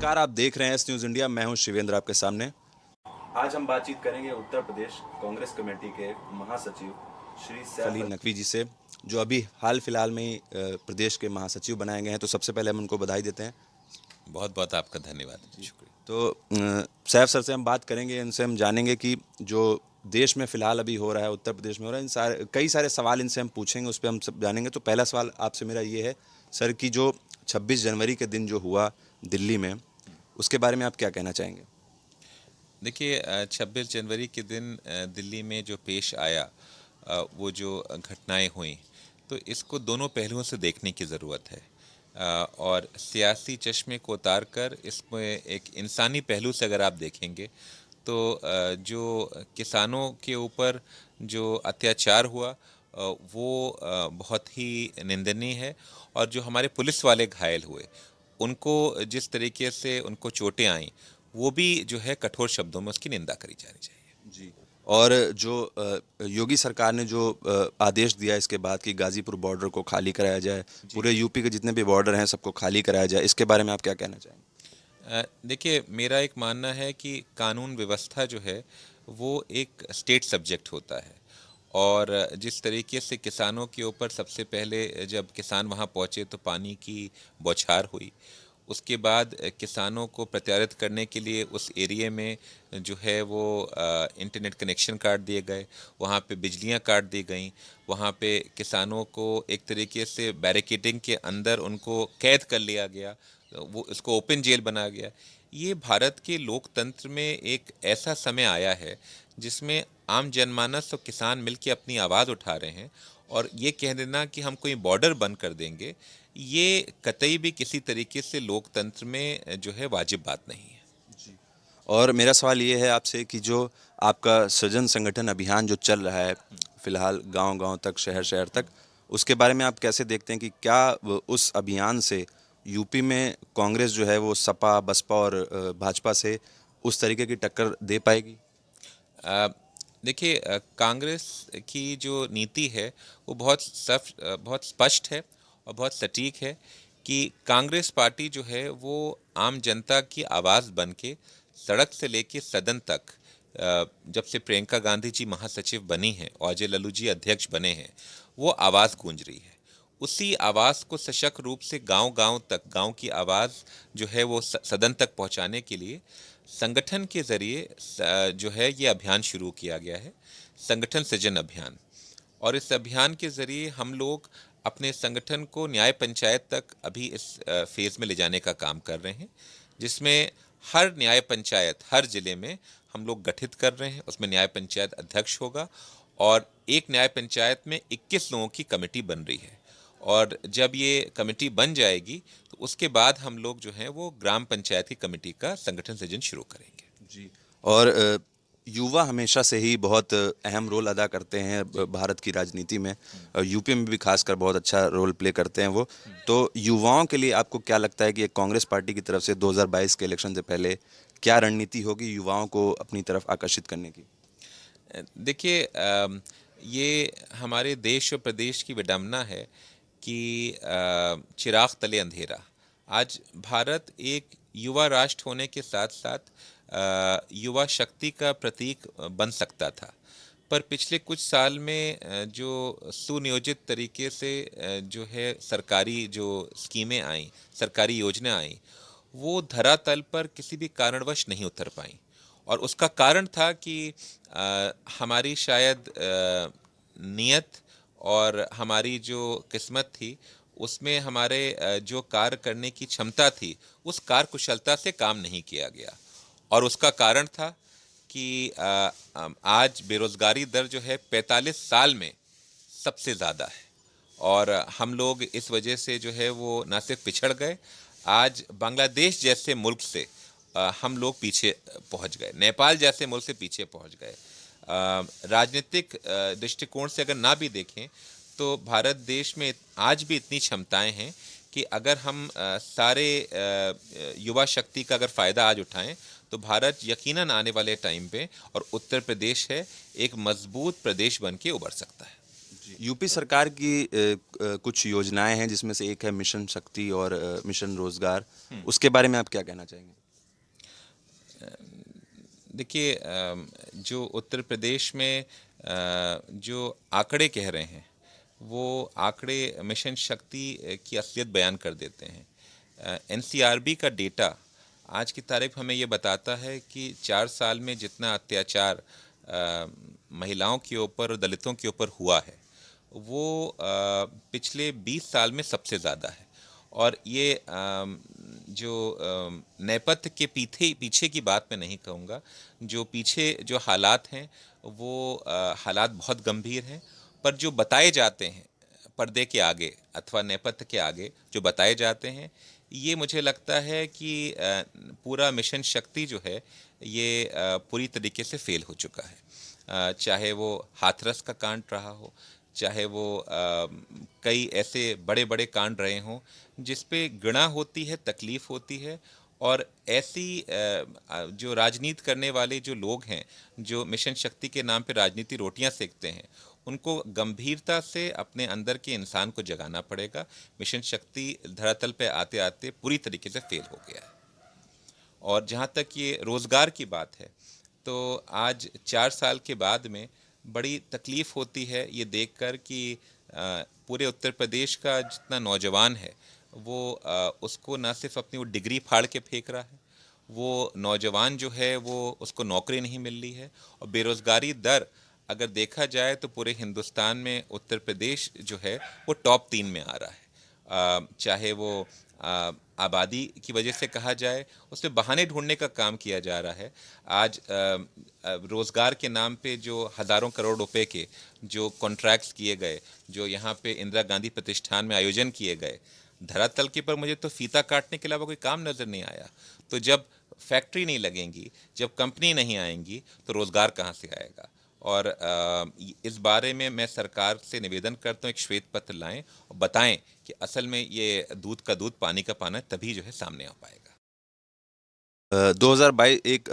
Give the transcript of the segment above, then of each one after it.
नमस्कार, आप देख रहे हैं एस न्यूज़ इंडिया। मैं हूं शिवेंद्र आपके सामने। आज हम बातचीत करेंगे उत्तर प्रदेश कांग्रेस कमेटी के महासचिव श्री सैफ अली नकवी जी से, जो अभी हाल फिलहाल में ही प्रदेश के महासचिव बनाए गए हैं। तो सबसे पहले हम उनको बधाई देते हैं। बहुत बहुत आपका धन्यवाद। शुक्रिया। तो सैफ सर से हम बात करेंगे, इनसे हम जानेंगे कि जो देश में फिलहाल अभी हो रहा है, उत्तर प्रदेश में हो रहा है, इन सारे कई सारे सवाल इनसे हम पूछेंगे, उस पर हम सब जानेंगे। तो पहला सवाल आपसे मेरा ये है सर कि जो 26 जनवरी के दिन जो हुआ दिल्ली में, उसके बारे में आप क्या कहना चाहेंगे? देखिए, 26 जनवरी के दिन दिल्ली में जो पेश आया, वो जो घटनाएं हुई, तो इसको दोनों पहलुओं से देखने की ज़रूरत है। और सियासी चश्मे को उतार कर इसमें एक इंसानी पहलू से अगर आप देखेंगे तो जो किसानों के ऊपर जो अत्याचार हुआ, वो बहुत ही निंदनीय है। और जो हमारे पुलिस वाले घायल हुए, उनको जिस तरीके से उनको चोटें आईं, वो भी जो है कठोर शब्दों में उसकी निंदा करी जानी चाहिए। जी। और जो योगी सरकार ने जो आदेश दिया इसके बाद कि गाजीपुर बॉर्डर को खाली कराया जाए, जी। पूरे यूपी के जितने भी बॉर्डर हैं सबको खाली कराया जाए, इसके बारे में आप क्या कहना चाहेंगे? देखिए, मेरा एक मानना है कि कानून व्यवस्था जो है वो एक स्टेट सब्जेक्ट होता है। और जिस तरीके से किसानों के ऊपर सबसे पहले जब किसान वहाँ पहुँचे तो पानी की बौछार हुई। उसके बाद किसानों को प्रत्यारित करने के लिए उस एरिया में जो है वो इंटरनेट कनेक्शन काट दिए गए, वहाँ पे बिजलियाँ काट दी गईं, वहाँ पे किसानों को एक तरीके से बैरिकेडिंग के अंदर उनको कैद कर लिया गया, वो इसको ओपन जेल बनाया गया। ये भारत के लोकतंत्र में एक ऐसा समय आया है जिसमें आम जनमानस और किसान मिलकर अपनी आवाज़ उठा रहे हैं। और ये कह देना कि हम कोई बॉर्डर बंद कर देंगे, ये कतई भी किसी तरीके से लोकतंत्र में जो है वाजिब बात नहीं है। जी। और मेरा सवाल ये है आपसे कि जो आपका सृजन संगठन अभियान जो चल रहा है फिलहाल गांव-गांव तक, शहर-शहर तक, उसके बारे में आप कैसे देखते हैं कि क्या उस अभियान से यूपी में कांग्रेस जो है वो सपा, बसपा और भाजपा से उस तरीके की टक्कर दे पाएगी? अ, देखिए, कांग्रेस की जो नीति है वो बहुत स्पष्ट है और बहुत सटीक है कि कांग्रेस पार्टी जो है वो आम जनता की आवाज़ बन के सड़क से लेके सदन तक, जब से प्रियंका गांधी जी महासचिव बनी हैं और अजय लल्लू जी अध्यक्ष बने हैं, वो आवाज़ गूंज रही है। उसी आवाज़ को सशक्त रूप से गांव-गांव तक, गांव की आवाज़ जो है वो सदन तक पहुंचाने के लिए संगठन के ज़रिए जो है ये अभियान शुरू किया गया है, संगठन सृजन अभियान। और इस अभियान के ज़रिए हम लोग अपने संगठन को न्याय पंचायत तक अभी इस फेज़ में ले जाने का काम कर रहे हैं, जिसमें हर न्याय पंचायत हर ज़िले में हम लोग गठित कर रहे हैं। उसमें न्याय पंचायत अध्यक्ष होगा और एक न्याय पंचायत में 21 लोगों की कमेटी बन रही है। और जब ये कमेटी बन जाएगी तो उसके बाद हम लोग जो हैं वो ग्राम पंचायत की कमेटी का संगठन सृजन शुरू करेंगे। जी। और युवा हमेशा से ही बहुत अहम रोल अदा करते हैं भारत की राजनीति में। यूपी में भी खासकर बहुत अच्छा रोल प्ले करते हैं वो। तो युवाओं के लिए आपको क्या लगता है कि एक कांग्रेस पार्टी की तरफ से 2022 के इलेक्शन से पहले क्या रणनीति होगी युवाओं को अपनी तरफ आकर्षित करने की? देखिए, ये हमारे देश और प्रदेश की विडंबना है कि चिराग तले अंधेरा। आज भारत एक युवा राष्ट्र होने के साथ साथ युवा शक्ति का प्रतीक बन सकता था। पर पिछले कुछ साल में जो सुनियोजित तरीके से जो है सरकारी जो स्कीमें आईं, सरकारी योजना आई, वो धरातल पर किसी भी कारणवश नहीं उतर पाई। और उसका कारण था कि हमारी शायद नीयत और हमारी जो किस्मत थी, उसमें हमारे जो कार्य करने की क्षमता थी, उस कार्यकुशलता से काम नहीं किया गया। और उसका कारण था कि आज बेरोजगारी दर जो है 45 साल में सबसे ज़्यादा है। और हम लोग इस वजह से जो है वो ना सिर्फ पिछड़ गए, आज बांग्लादेश जैसे मुल्क से हम लोग पीछे पहुंच गए, नेपाल जैसे मुल्क से पीछे पहुंच गए। राजनीतिक दृष्टिकोण से अगर ना भी देखें तो भारत देश में आज भी इतनी क्षमताएं हैं कि अगर हम सारे युवा शक्ति का अगर फ़ायदा आज उठाएं तो भारत यकीनन आने वाले टाइम पे, और उत्तर प्रदेश है, एक मजबूत प्रदेश बन के उभर सकता है। यूपी सरकार की कुछ योजनाएं हैं जिसमें से एक है मिशन शक्ति और मिशन रोजगार। उसके बारे में आप क्या कहना चाहेंगे? देखिए, जो उत्तर प्रदेश में जो आंकड़े कह रहे हैं वो आंकड़े मिशन शक्ति की असलियत बयान कर देते हैं। एनसीआरबी का डेटा आज की तारीख हमें ये बताता है कि 4 साल में जितना अत्याचार महिलाओं के ऊपर और दलितों के ऊपर हुआ है वो पिछले 20 साल में सबसे ज़्यादा है। और ये जो नेपथ्य के पीछे पीछे की बात मैं नहीं कहूँगा, जो पीछे जो हालात हैं वो हालात बहुत गंभीर हैं, पर जो बताए जाते हैं पर्दे के आगे अथवा नेपथ्य के आगे जो बताए जाते हैं, ये मुझे लगता है कि पूरा मिशन शक्ति जो है ये पूरी तरीके से फेल हो चुका है। चाहे वो हाथरस का कांड रहा हो, चाहे वो कई ऐसे बड़े बड़े कांड रहे हों जिस पे घृणा होती है, तकलीफ़ होती है। और ऐसी जो राजनीति करने वाले जो लोग हैं, जो मिशन शक्ति के नाम पे राजनीति रोटियां सेकते हैं, उनको गंभीरता से अपने अंदर के इंसान को जगाना पड़ेगा। मिशन शक्ति धरातल पे आते आते पूरी तरीके से फेल हो गया है। और जहाँ तक ये रोज़गार की बात है, तो आज 4 साल के बाद में बड़ी तकलीफ़ होती है ये देखकर कि पूरे उत्तर प्रदेश का जितना नौजवान है वो उसको ना सिर्फ अपनी वो डिग्री फाड़ के फेंक रहा है, वो नौजवान जो है वो उसको नौकरी नहीं मिल रही है। और बेरोज़गारी दर अगर देखा जाए तो पूरे हिंदुस्तान में उत्तर प्रदेश जो है वो टॉप 3 में आ रहा है। चाहे वो आबादी की वजह से कहा जाए, उसमें बहाने ढूंढने का काम किया जा रहा है। आज रोज़गार के नाम पे जो हज़ारों करोड़ रुपए के जो कॉन्ट्रैक्ट्स किए गए, जो यहाँ पे इंदिरा गांधी प्रतिष्ठान में आयोजन किए गए, धरातल के पर मुझे तो फीता काटने के अलावा कोई काम नज़र नहीं आया। तो जब फैक्ट्री नहीं लगेंगी, जब कंपनी नहीं आएंगी, तो रोज़गार कहाँ से आएगा? और इस बारे में मैं सरकार से निवेदन करता हूँ, एक श्वेत पत्र लाएं और बताएं कि असल में ये दूध का दूध पानी का पाना, तभी जो है सामने आ पाएगा। 2022 एक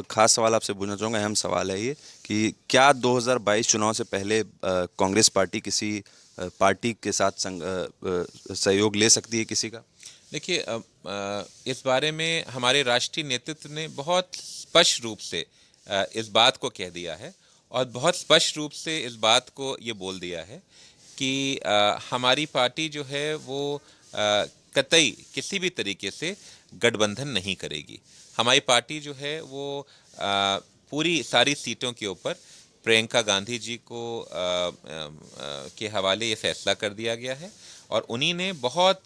खास सवाल आपसे पूछना चाहूँगा, अहम सवाल है ये कि क्या 2022 चुनाव से पहले कांग्रेस पार्टी किसी पार्टी के साथ सहयोग ले सकती है किसी का? देखिए, इस बारे में हमारे राष्ट्रीय नेतृत्व ने बहुत स्पष्ट रूप से इस बात को कह दिया है और बहुत स्पष्ट रूप से इस बात को ये बोल दिया है कि हमारी पार्टी जो है वो कतई किसी भी तरीके से गठबंधन नहीं करेगी। हमारी पार्टी जो है वो पूरी सारी सीटों के ऊपर प्रियंका गांधी जी को के हवाले ये फैसला कर दिया गया है और उन्हीं ने बहुत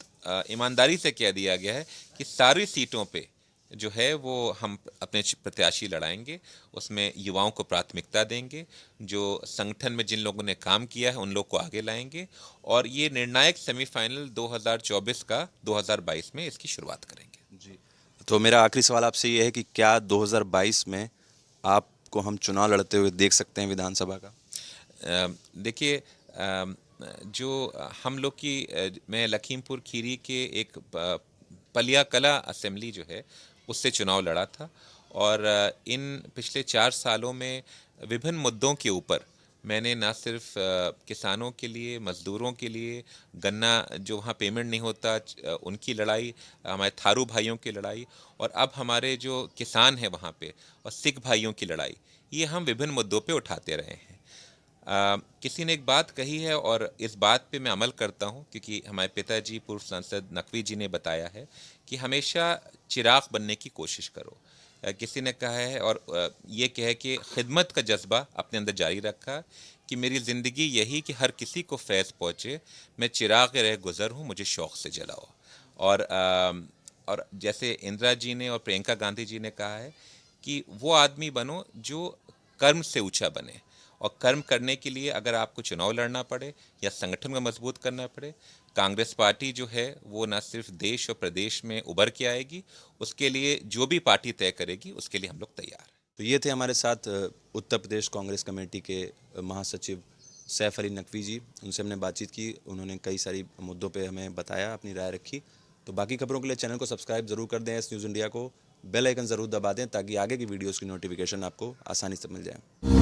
ईमानदारी से कह दिया गया है कि सारी सीटों पे जो है वो हम अपने प्रत्याशी लड़ाएंगे, उसमें युवाओं को प्राथमिकता देंगे, जो संगठन में जिन लोगों ने काम किया है उन लोग को आगे लाएंगे और ये निर्णायक सेमीफाइनल 2024 का 2022 में इसकी शुरुआत करेंगे। जी। तो मेरा आखिरी सवाल आपसे ये है कि क्या 2022 में आपको हम चुनाव लड़ते हुए देख सकते हैं विधानसभा का? देखिए, जो हम लोग की मैं लखीमपुर खीरी के एक पलिया कला असेंबली जो है उससे चुनाव लड़ा था और इन पिछले 4 सालों में विभिन्न मुद्दों के ऊपर मैंने ना सिर्फ किसानों के लिए, मज़दूरों के लिए, गन्ना जो वहाँ पेमेंट नहीं होता उनकी लड़ाई, हमारे थारू भाइयों की लड़ाई और अब हमारे जो किसान हैं वहाँ पे और सिख भाइयों की लड़ाई, ये हम विभिन्न मुद्दों पे उठाते रहे हैं। किसी ने एक बात कही है और इस बात पे मैं अमल करता हूँ क्योंकि हमारे पिताजी पूर्व सांसद नकवी जी ने बताया है कि हमेशा चिराग बनने की कोशिश करो। किसी ने कहा है और ये कहे कि खिदमत का जज्बा अपने अंदर जारी रखा कि मेरी ज़िंदगी यही कि हर किसी को फैज़ पहुँचे, मैं चिराग रह गुज़र हूँ, मुझे शौक़ से जलाओ। और जैसे इंदिरा जी ने और प्रियंका गांधी जी ने कहा है कि वो आदमी बनो जो कर्म से ऊंचा बने और कर्म करने के लिए अगर आपको चुनाव लड़ना पड़े या संगठन को मजबूत करना पड़े, कांग्रेस पार्टी जो है वो ना सिर्फ देश और प्रदेश में उभर के आएगी, उसके लिए जो भी पार्टी तय करेगी उसके लिए हम लोग तैयार हैं। तो ये थे हमारे साथ उत्तर प्रदेश कांग्रेस कमेटी के महासचिव सैफ अली नकवी जी। उनसे हमने बातचीत की, उन्होंने कई सारी मुद्दों पे हमें बताया, अपनी राय रखी। तो बाकी खबरों के लिए चैनल को सब्सक्राइब जरूर कर दें, एस न्यूज़ इंडिया को बेल आइकन ज़रूर दबा दें ताकि आगे की वीडियोज़ की नोटिफिकेशन आपको आसानी से मिल जाए।